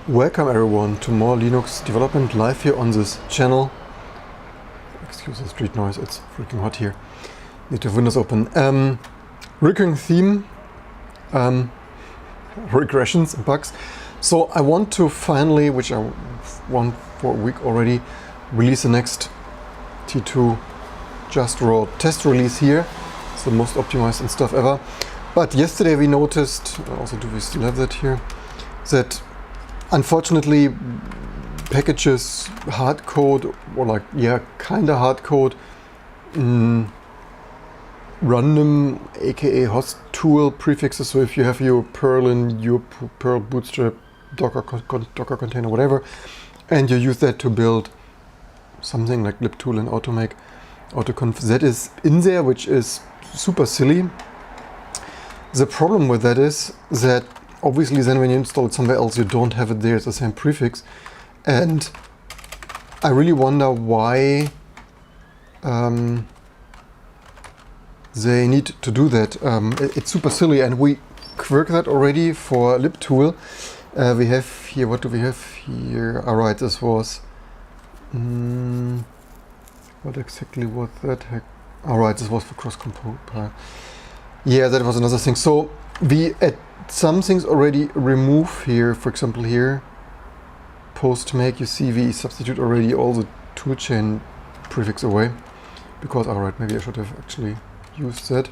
Welcome everyone to more Linux development live here on this channel. Excuse the street noise, it's freaking hot here. Need to have windows open. Recurring theme, regressions and bugs. So I want to finally, which I want for a week already, release the next T2 just raw test release here. It's the most optimized and stuff ever. But yesterday we noticed, also do we still have that here, that unfortunately packages hard code, or like, yeah, kinda hard code, random aka host tool prefixes. So if you have your Perl in your Perl bootstrap Docker container, whatever, and you use that to build something like libtool and autoconf, that is in there, which is super silly. The problem with that is that obviously then when you install it somewhere else, you don't have it there as the same prefix. And I really wonder why they need to do that. It's super silly, and we quirk that already for libtool. We have here, what do we have here? Alright, this was, what exactly was that? Alright, this was for cross-compile. Yeah, that was another thing. So we at some things already remove here, for example here, post make, you see we substitute already all the toolchain prefix away. Because, alright, maybe I should have actually used that.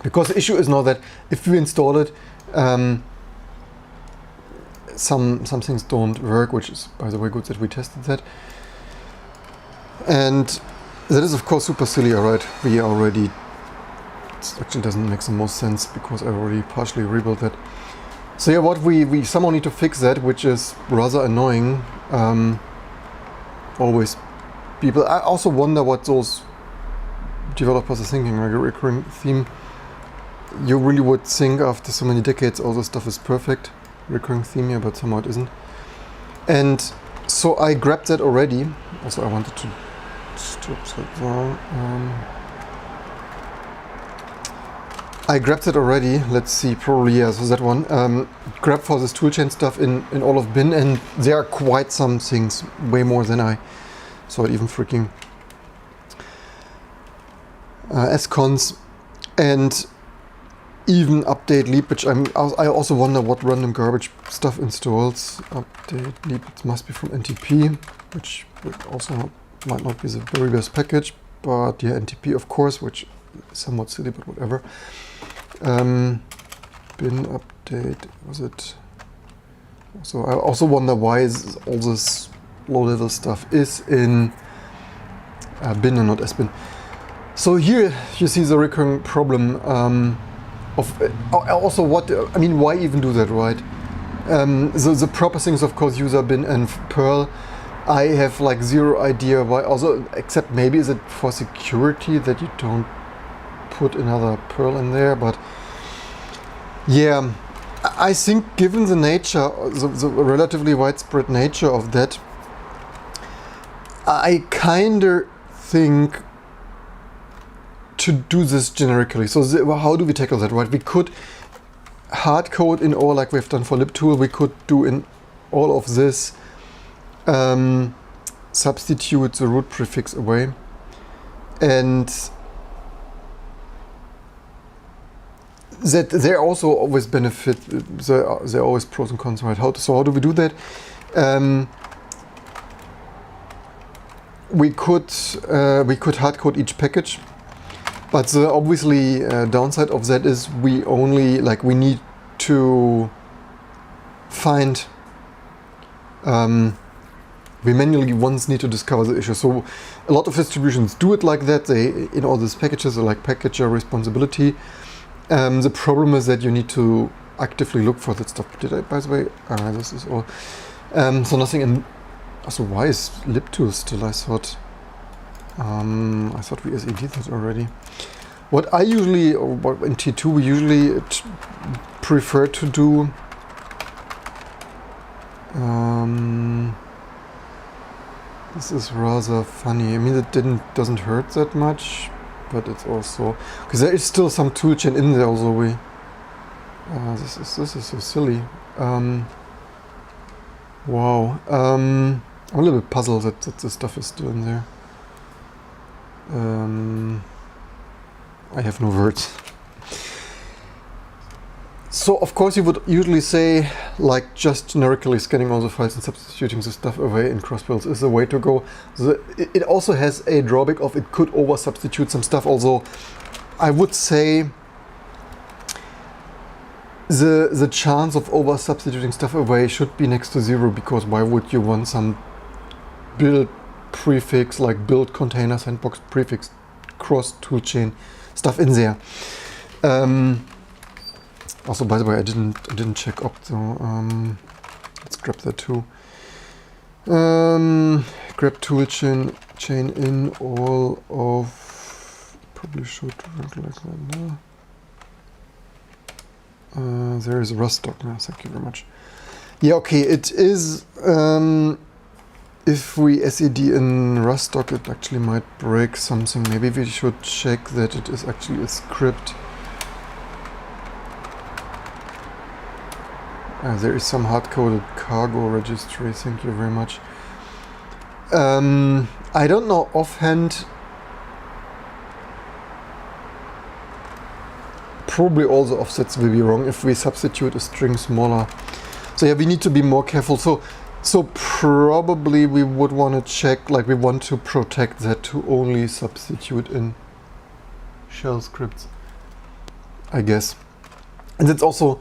Because the issue is now that if we install it, some things don't work, which is, by the way, good that we tested that. And that is, of course, super silly, alright. We already, it actually doesn't make the most sense because I already partially rebuilt that. So yeah, what we somehow need to fix that, which is rather annoying. Always people, I also wonder what those developers are thinking, like a recurring theme. You really would think after so many decades all this stuff is perfect, recurring theme here, but somehow it isn't. And so I grabbed that already. Also I wanted to stop that down. I grabbed it already. Let's see, probably, yeah, so that one. Grab for this toolchain stuff in all of bin, and there are quite some things, way more than I saw it even freaking scons, and even update leap, which I also wonder what random garbage stuff installs. Update leap, it must be from NTP, which also might not be the very best package, but yeah, NTP of course, which is somewhat silly, but whatever. Bin update, was it? So I also wonder why all this low-level stuff is in bin and not sbin. So here you see the recurring problem of also what, I mean, why even do that, right? The proper things, of course, user bin and Perl. I have like zero idea why, also, except maybe is it for security that you don't put another Perl in there, but yeah, I think given the nature, the relatively widespread nature of that, I kinda think to do this generically. So how do we tackle that, right? We could hard code in all, like we've done for libtool. We could do in all of this, substitute the root prefix away, and that there also always benefit. There are always pros and cons, right? So how do we do that? We could hard code each package. But the obviously downside of that is we only, like, we need to find, we manually once need to discover the issue. So a lot of distributions do it like that. They, in all these packages, are like packager responsibility. The problem is that you need to actively look for that stuff. Did I, by the way? This is all. So nothing in, also why is libtool still? I thought we SED that already. What I usually, or what in T2 we usually prefer to do, this is rather funny. I mean, it doesn't hurt that much, but it's also because there is still some toolchain in there. Also, this is so silly. Wow, I'm a little bit puzzled that this stuff is still in there. I have no words. So of course you would usually say, like, just generically scanning all the files and substituting the stuff away in crossbuilds is the way to go. It also has a drawback of it could over substitute some stuff, although I would say the chance of over substituting stuff away should be next to zero, because why would you want some build prefix, like build container sandbox prefix cross toolchain stuff in there. Also, by the way, I didn't check up, so let's grab that too. Grab toolchain in all of, probably should work like that now. There is Rust doc now, thank you very much. Yeah, okay, it is, if we sed in Rust doc, it actually might break something. Maybe we should check that it is actually a script. There is some hard-coded cargo registry, thank you very much. I don't know offhand. Probably all the offsets will be wrong if we substitute a string smaller. So yeah, we need to be more careful. So probably we would want to check, like we want to protect that to only substitute in shell scripts, I guess. And it's also,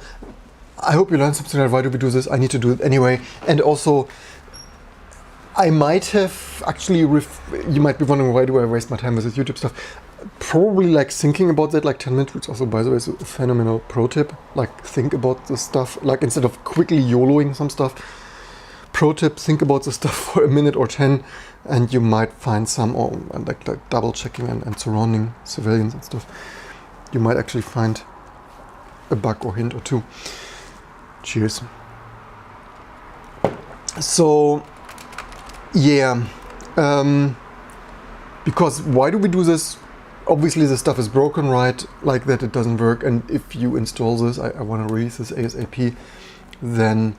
I hope you learned something like, why do we do this? I need to do it anyway. And also, I might have actually, you might be wondering, why do I waste my time with this YouTube stuff? Probably like thinking about that like 10 minutes, which also, by the way, is a phenomenal pro tip. Like think about the stuff, like instead of quickly YOLOing some stuff. Pro tip, think about the stuff for a minute or 10 and you might find some, or like double checking and surrounding civilians and stuff. You might actually find a bug or hint or two. Cheers. So, yeah, because why do we do this? Obviously the stuff is broken, right? Like that it doesn't work. And if you install this, I want to release this ASAP, then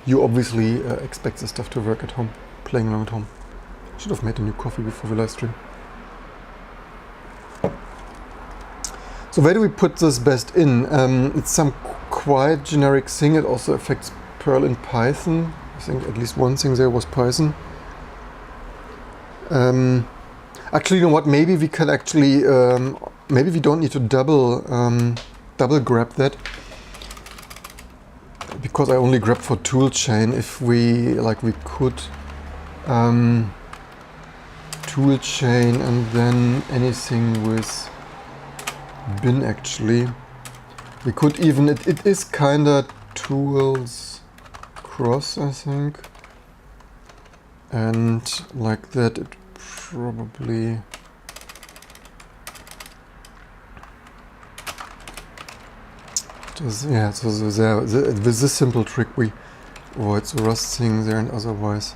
you obviously expect the stuff to work at home, playing along at home. Should have made a new coffee before the live stream. So where do we put this best in? It's some quite generic thing. It also affects Perl and Python. I think at least one thing there was Python. Actually, you know what? Maybe we can actually, maybe we don't need to double grab that, because I only grabbed for toolchain. If we could toolchain and then anything with bin, actually we could even, it is kinda tools cross, I think, and like that it probably does. Yeah, so there, with this simple trick we avoid the Rust thing there, and otherwise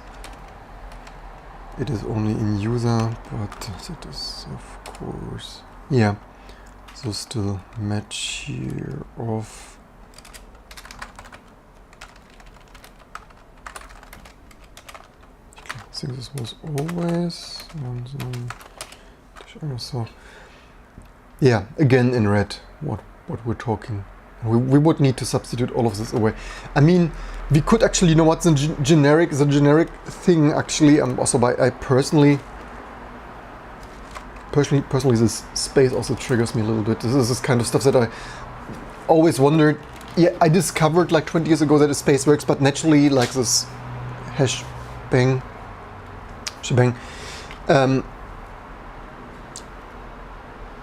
it is only in user, but that is of course, yeah. So still match here of I think this was always so yeah, again in red what we're talking. We would need to substitute all of this away. I mean, we could actually, you know what, the generic thing actually, also I personally this space also triggers me a little bit. This is this kind of stuff that I always wondered. Yeah, I discovered like 20 years ago that a space works, but naturally, like this hash bang shebang.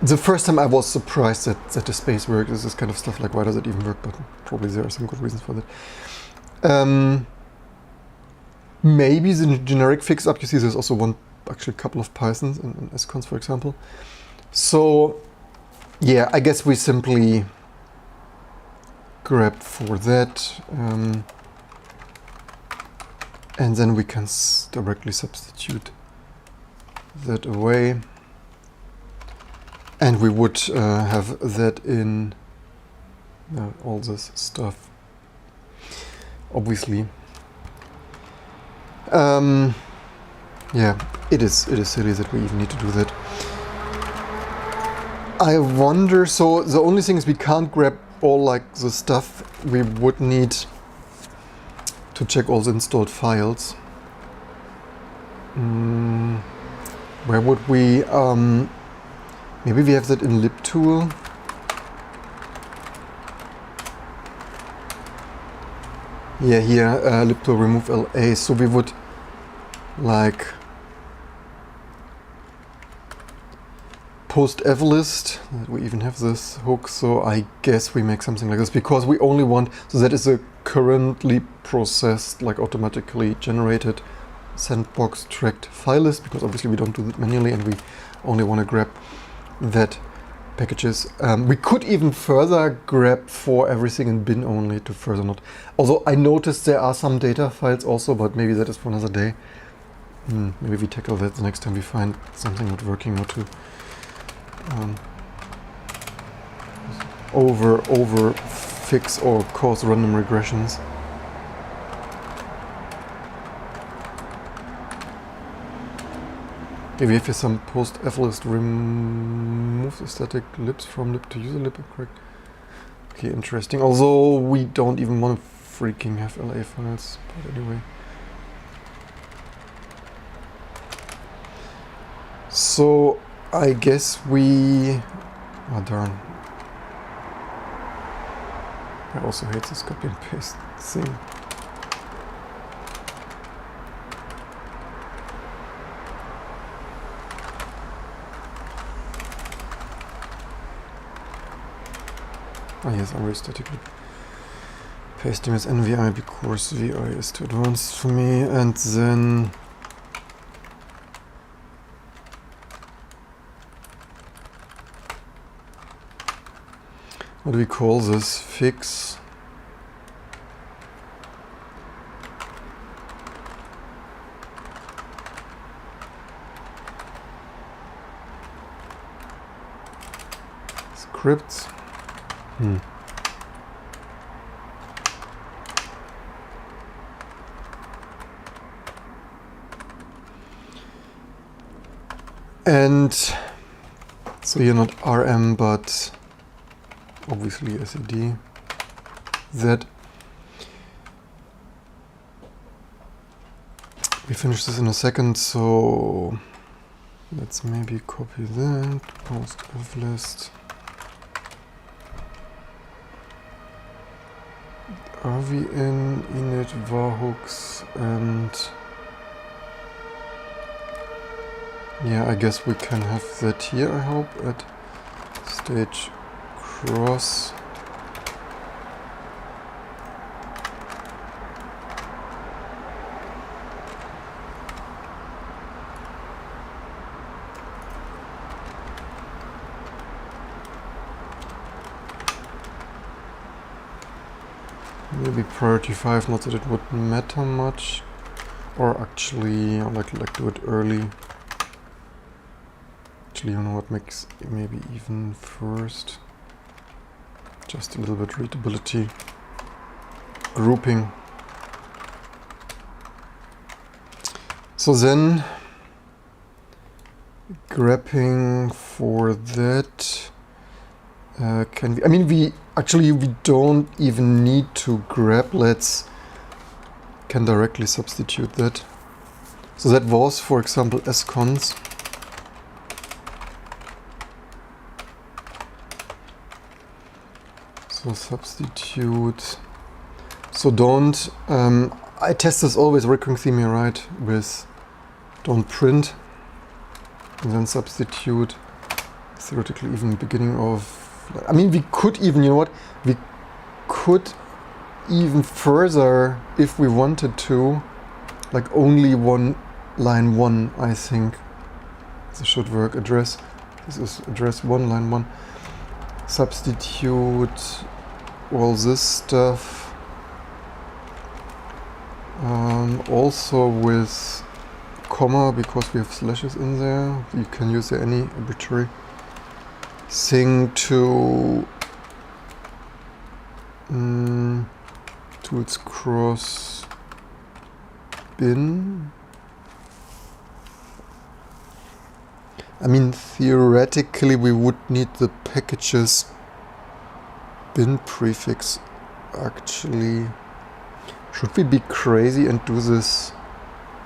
The first time I was surprised that the space works. This is kind of stuff like, why does it even work? But probably there are some good reasons for that. Maybe the generic fix up, you see there's also actually a couple of Pythons in scons, for example. So yeah, I guess we simply grab for that, and then we can directly substitute that away. And we would have that in all this stuff, obviously. Yeah, it is silly that we even need to do that. I wonder, so the only thing is we can't grab all like the stuff. We would need to check all the installed files. Where would we, maybe we have that in libtool. Yeah, here, libtool remove LA, so we would like post evlist. We even have this hook, so I guess we make something like this because we only want, so that is a currently processed, like automatically generated sandbox tracked file list, because obviously we don't do that manually and we only want to grab that packages. We could even further grab for everything in bin only to further not. Although I noticed there are some data files also, but maybe that is for another day. Maybe we tackle that the next time we find something not working, or to over fix or cause random regressions. Okay, we have here some post evlist remove the static libs from lib to user lib, correct? Okay, interesting. Although we don't even want to freaking have LA files, but anyway. So I guess we, oh darn. I also hate this copy and paste thing. Ah yes, I'm statically pasting as NVI because VI is too advanced for me, and then what do we call this? Fix. Scripts. And so you're not RM, but obviously SED. That we finish this in a second, so let's maybe copy that post of list. Are we in init var hooks, and yeah, I guess we can have that here, I hope, at stage cross. Maybe priority 5, not that it would matter much, or actually I'd like do it early. Actually, you know what, makes maybe even first, just a little bit readability, grouping. So then grabbing for that, can we, I mean, we don't even need to grab, can directly substitute that. So that was, for example, scons. So substitute, so don't, I test this always, recurring theme here, right, with don't print, and then substitute, theoretically even beginning of, I mean, we could even, you know what, we could even further, if we wanted to, like only one line 1, I think. This should work. Address, this is address 1, line 1. Substitute all this stuff. Also with comma because we have slashes in there. You can use any arbitrary thing to tools cross bin. I mean, theoretically we would need the packages bin prefix actually. Should we be crazy and do this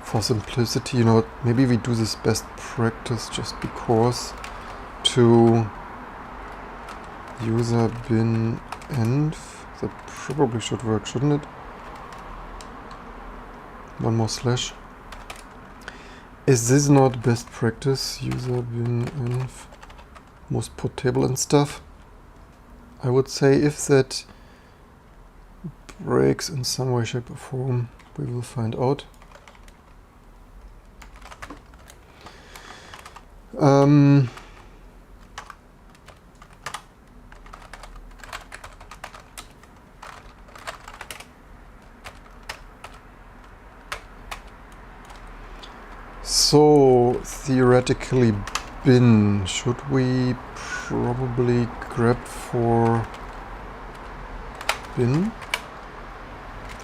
for simplicity? You know, maybe we do this best practice just because to user bin env. That probably should work, shouldn't it? One more slash. Is this not best practice? User bin env. Most portable and stuff. I would say if that breaks in some way, shape or form, we will find out. So theoretically bin, should we probably grab for bin?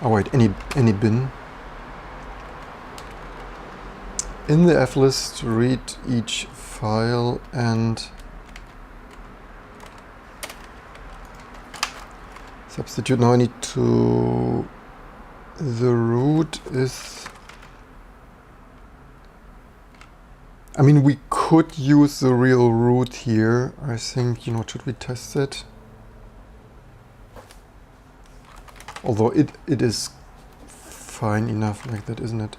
Oh wait, any bin. In the f-list, read each file and substitute. Now I need to, the root is, I mean, we could use the real root here. I think, you know, should we test it? Although it is fine enough like that, isn't it?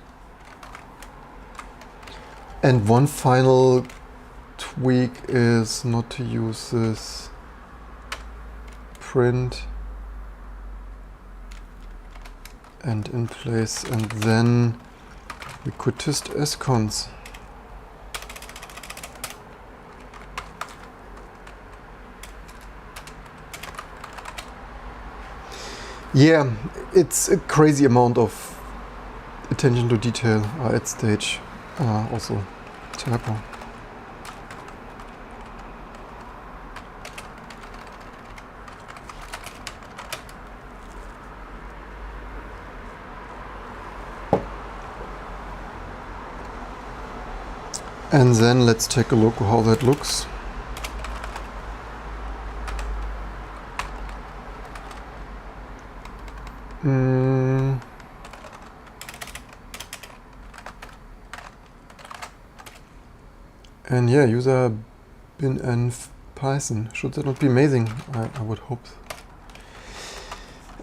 And one final tweak is not to use this print and in place, and then we could test scons. Yeah, it's a crazy amount of attention to detail at stage. Also typo. And then let's take a look how that looks. And yeah, user bin env Python. Should that not be amazing? I would hope.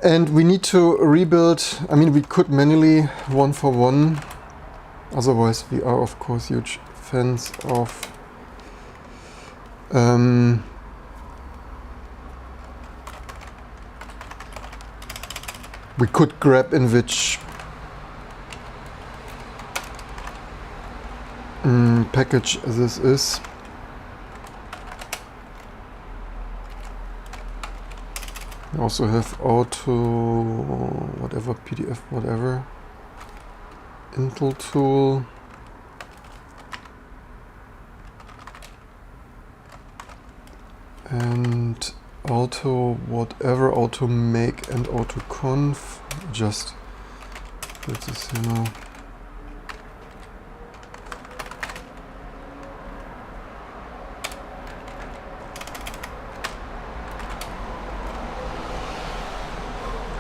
And we need to rebuild. I mean, we could manually one for one. Otherwise, we are of course huge fans of we could grab in which package this is. We also have auto whatever PDF whatever Intel tool. And auto whatever, auto make and auto conf. Just put this here now.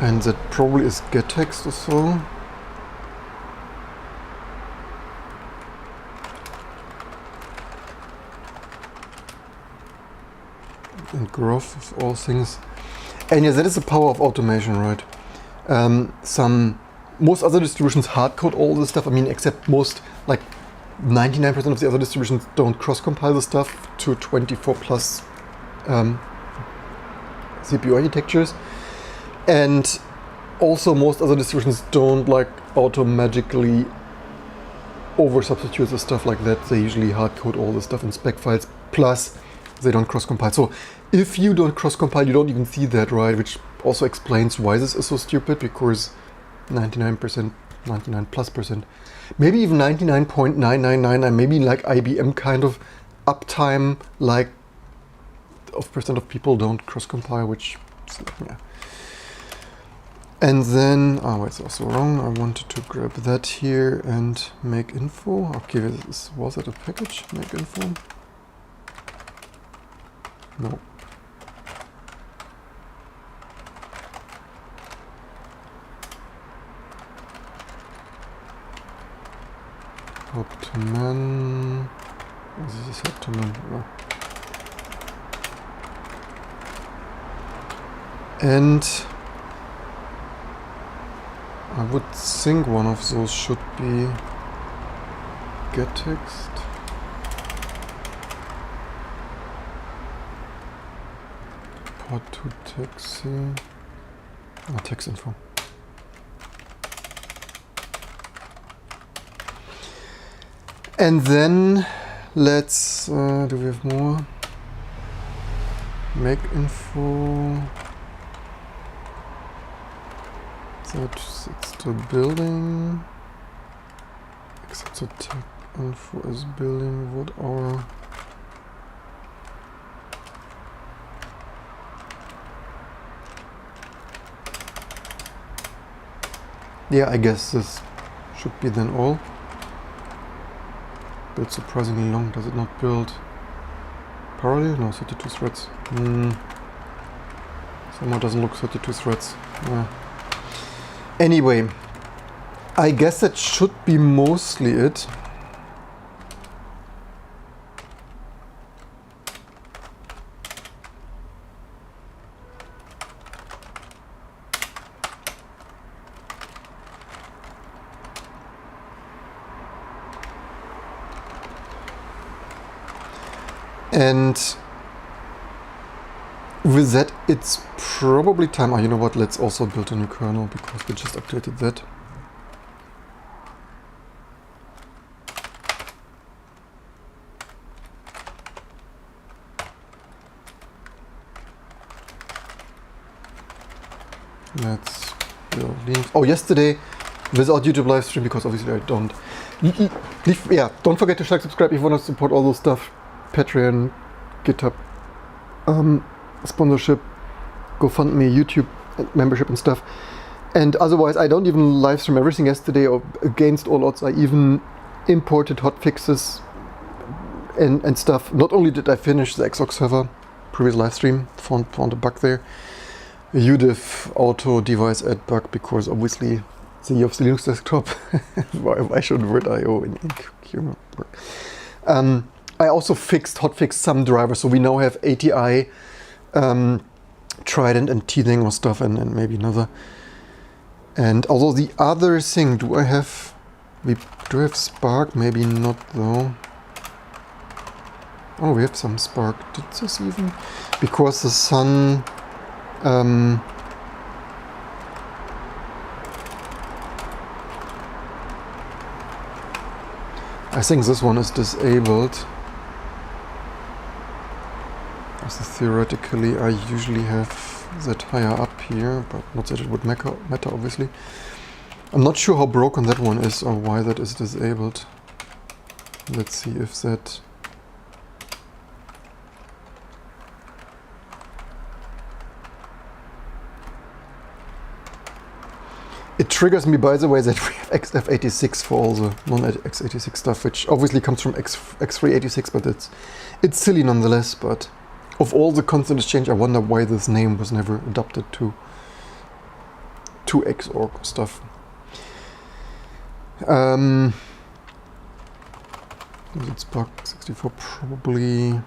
And that probably is get text or so. And growth of all things. And yeah, that is the power of automation, right? Most other distributions hardcode all this stuff. I mean, except most, like 99% of the other distributions don't cross-compile the stuff to 24 plus CPU architectures. And also most other distributions don't like auto-magically over-substitute the stuff like that. They usually hardcode all the stuff in spec files, plus they don't cross-compile. So if you don't cross-compile, you don't even see that, right? Which also explains why this is so stupid, because 99% 99+%. Maybe even 99.9999, maybe like IBM kind of uptime, like of percent of people don't cross-compile, which, yeah. And then, oh, it's also wrong. I wanted to grab that here and make info. Okay, was it a package? Make info? No. Help to man. This is help to man. No. And I would think one of those should be get text. Part 2 taxi. Text info. And then let's do we have more? Make info. It's the building, except the tech info is building. What our yeah, I guess this should be then all. Build surprisingly long. Does it not build parallel? No, 32 threads. Somehow doesn't look 32 threads. Yeah. Anyway, I guess that should be mostly it. And with that, it's probably time. Oh, you know what? Let's also build a new kernel because we just updated that. Let's build links. Oh, yesterday, without YouTube live stream, because obviously I don't. Yeah, don't forget to like, subscribe if you want to support all those stuff. Patreon, GitHub, sponsorship, GoFundMe, YouTube membership and stuff. And otherwise, I don't even live stream everything yesterday, or against all odds, I even imported hotfixes and stuff. Not only did I finish the Xbox server, previous live stream, found a bug there. UDIF auto device add bug, because obviously the year of the Linux desktop. why should word.io in Kernel work? I also hotfixed some drivers, so we now have ATI, Trident and teething or stuff, and maybe another. And although the other thing, do I have Spark? Maybe not though. Oh, we have some Spark. Did this even? Because the Sun. I think this one is disabled. So theoretically, I usually have that higher up here, but not that it would matter, obviously. I'm not sure how broken that one is or why that is disabled. Let's see if that... It triggers me, by the way, that we have XF86 for all the non-x86 stuff, which obviously comes from X386, but it's silly nonetheless. But of all the constant exchange, I wonder why this name was never adapted to Xorg stuff. Is it Spark 64? Probably.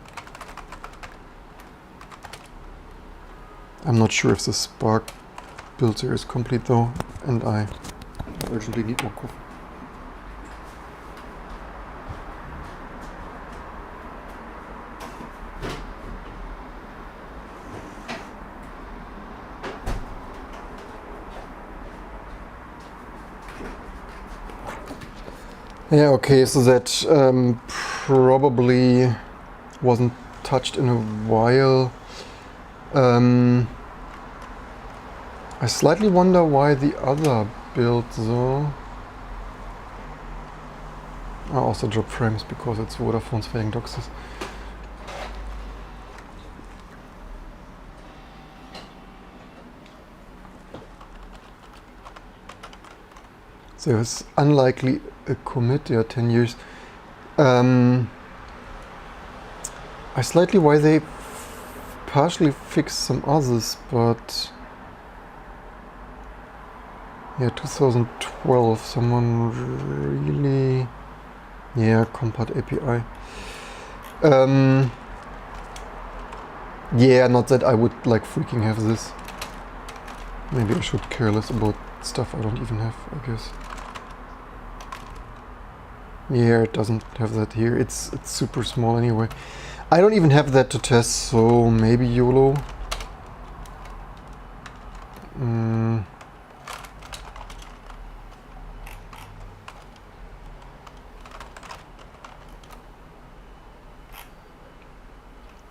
I'm not sure if the Spark build here is complete though, and I urgently need more coffee. Yeah, okay, so that probably wasn't touched in a while. I slightly wonder why the other build though. I also drop frames because it's Vodafone's failing DOCSIS. So it's unlikely a commit, yeah, 10 years. I slightly why they partially fixed some others, but yeah, 2012, someone really, yeah, Compat API. Yeah, not that I would like freaking have this. Maybe I should care less about stuff I don't even have, I guess. Yeah, it doesn't have that here. It's super small anyway. I don't even have that to test, so maybe YOLO.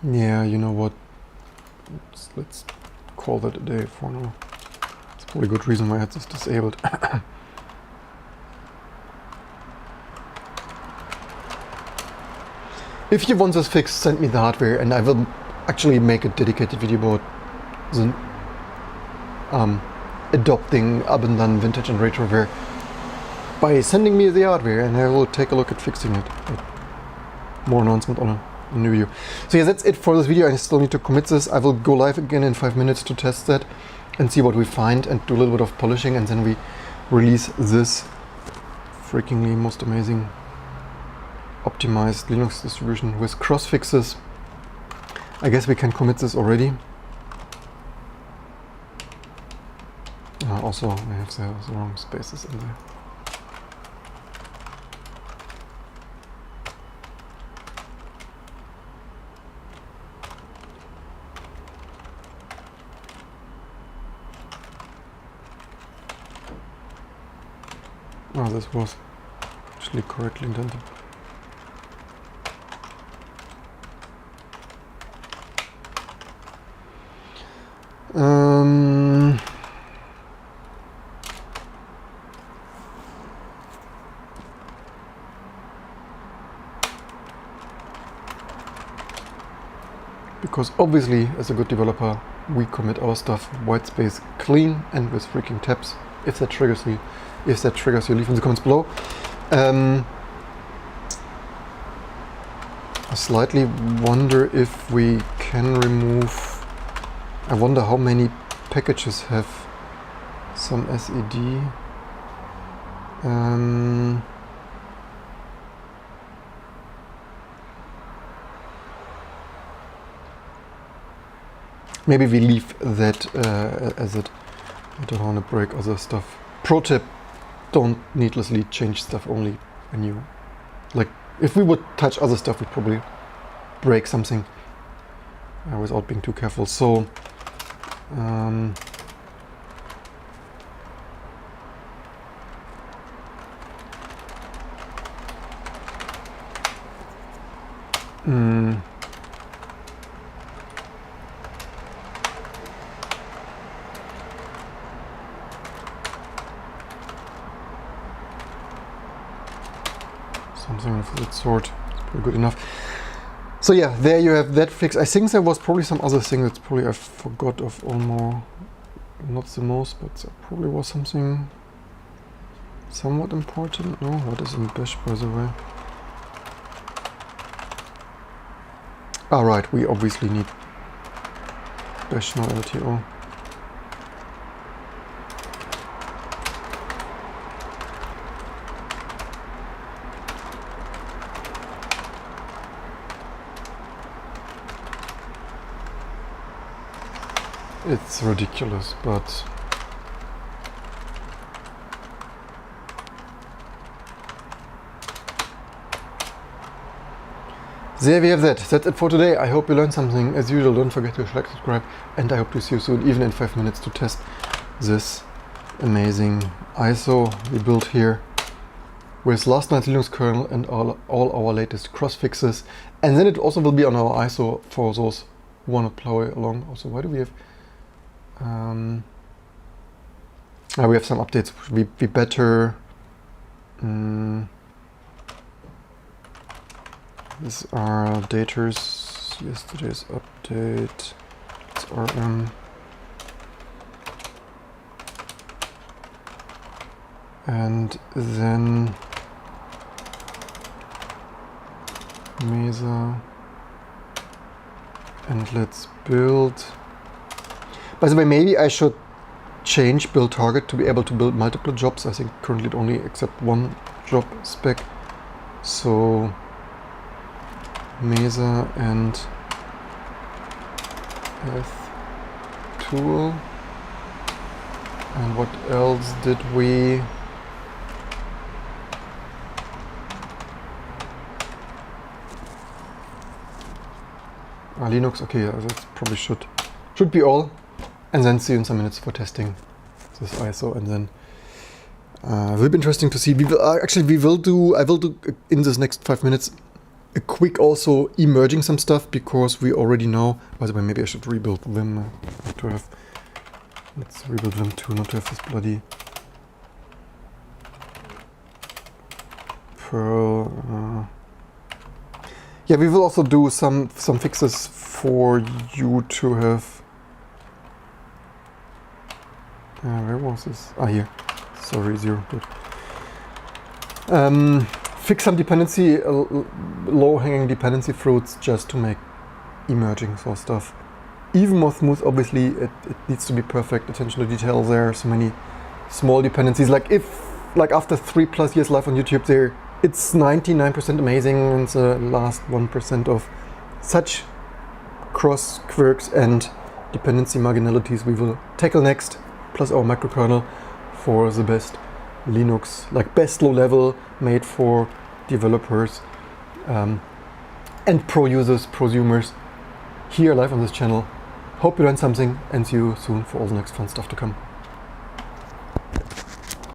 Yeah, you know what? Let's call that a day for now. It's probably a good reason why I had this disabled. If you want this fixed, send me the hardware and I will actually make a dedicated video about the adopting abandoned vintage and retroware by sending me the hardware, and I will take a look at fixing it. More announcement on a new video. So yeah, that's it for this video. I still need to commit this. I will go live again in 5 minutes to test that and see what we find and do a little bit of polishing, and then we release this freakingly most amazing optimized Linux distribution with cross fixes. I guess we can commit this already. Also, I have the wrong spaces in there. Oh, this was actually correctly indented. Because obviously, as a good developer, we commit our stuff white space clean and with freaking tabs. If that triggers you, leave in the comments below. I slightly wonder if we can remove. I wonder how many packages have some SED. Maybe we leave that as it. I don't want to break other stuff. Pro tip, don't needlessly change stuff only when you... Like, if we would touch other stuff, we'd probably break something without being too careful. So, something of that sort. It's pretty good enough. So yeah, there you have that fix. I think there was probably some other thing that's probably I forgot of almost, not the most, but there probably was something somewhat important. No, what is in bash, by the way? Right, we obviously need bash no LTO. It's ridiculous, but there we have that. That's it for today. I hope you learned something. As usual, don't forget to like, subscribe, and I hope to see you soon, even in 5 minutes, to test this amazing ISO we built here with last night's Linux kernel and all our latest cross fixes. And then it also will be on our ISO for those who want to plow along. Also, why do we have we have some updates. We better These are daters, yesterday's update, it's RM. And then Mesa, and let's build. By the way, maybe I should change build target to be able to build multiple jobs. I think currently it only accepts one job spec. So Mesa and path tool. And what else did we? Linux, okay, that probably should be all, and then see you in some minutes for testing this ISO, and then will be interesting to see. We will I will do in this next 5 minutes a quick also emerging some stuff, because we already know. By the way, maybe I should rebuild Vim. Not to have, let's rebuild Vim 2, not to have this bloody Perl. Yeah, we will also do some fixes for you to have. Where was this? Ah, here. Sorry, 0. Good. Fix some dependency, low-hanging dependency fruits, just to make emerging sort of stuff even more smooth. Obviously, it needs to be perfect. Attention to detail. There are so many small dependencies. Like after 3+ years live on YouTube, it's 99% amazing, and the last 1% of such cross quirks and dependency marginalities we will tackle next, plus our microkernel for the best Linux, like best low level made for developers and pro users, prosumers here live on this channel. Hope you learned something, and see you soon for all the next fun stuff to come.